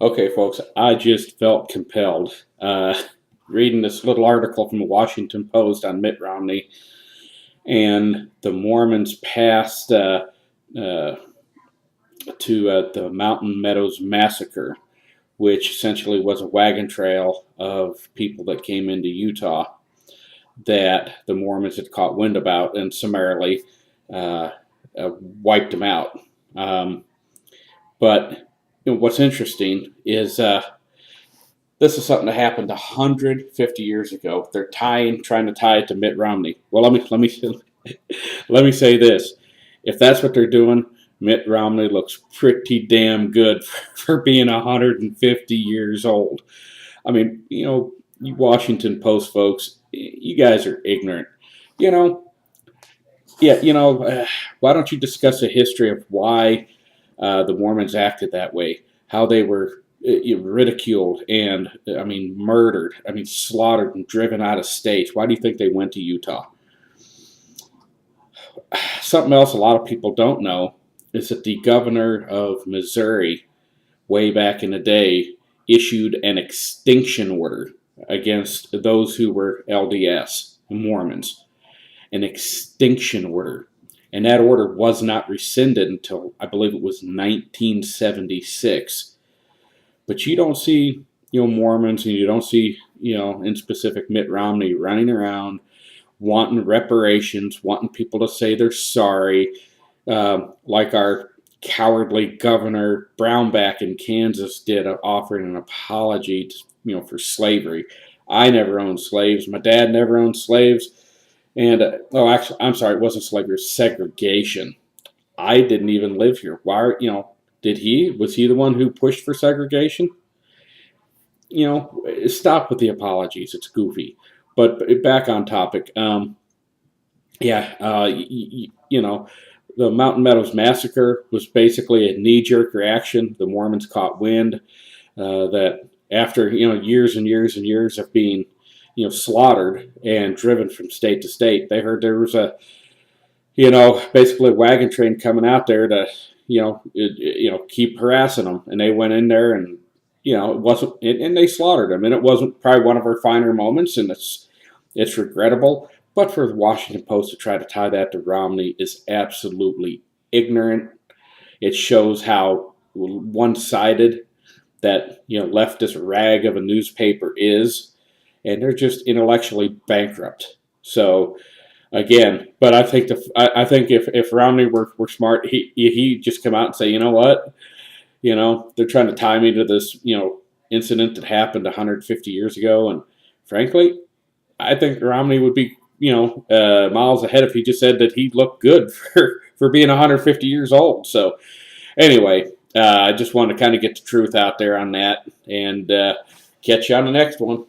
Okay, folks, I just felt compelled reading this little article from the Washington Post on Mitt Romney and the Mormons passed uh, to the Mountain Meadows Massacre, which essentially was a wagon trail of people that came into Utah that the Mormons had caught wind about and summarily uh, wiped them out. Um, but what's interesting is this is something that happened 150 years ago. They're trying to tie it to Mitt Romney. Well, let me say this: if that's what they're doing, Mitt Romney looks pretty damn good for being 150 years old. I mean, you Washington Post folks, you guys are ignorant. You know, yeah, why don't you discuss the history of why the Mormons acted that way? How they were ridiculed and, I mean, murdered, I mean, slaughtered and driven out of state. Why do you think they went to Utah? Something else a lot of people don't know is that the governor of Missouri, way back in the day, issued an extinction order against those who were LDS, Mormons. An extinction order. And that order was not rescinded until, I believe it was 1976. But you don't see, Mormons, and you don't see, in specific Mitt Romney running around wanting reparations, wanting people to say they're sorry, like our cowardly governor Brownback in Kansas did, offering an apology, for slavery. I never owned slaves. My dad never owned slaves. And, actually, I'm sorry, it wasn't slavery, it was segregation. I didn't even live here. Why, was he the one who pushed for segregation? Stop with the apologies. It's goofy. But back on topic. Yeah, the Mountain Meadows Massacre was basically a knee-jerk reaction. The Mormons caught wind that after, years and years and years of being, slaughtered and driven from state to state, they heard there was basically a wagon train coming out there to, keep harassing them. And they went in there and, it wasn't, and they slaughtered them. And it wasn't probably one of our finer moments, and it's regrettable. But for the Washington Post to try to tie that to Romney is absolutely ignorant. It shows how one-sided that, leftist rag of a newspaper is, and they're just intellectually bankrupt. So, again, but I think if Romney were smart, he just come out and say, you know what, they're trying to tie me to this, incident that happened 150 years ago, and frankly, I think Romney would be, miles ahead if he just said that he looked good for being 150 years old. So, anyway, I just wanted to kind of get the truth out there on that, and catch you on the next one.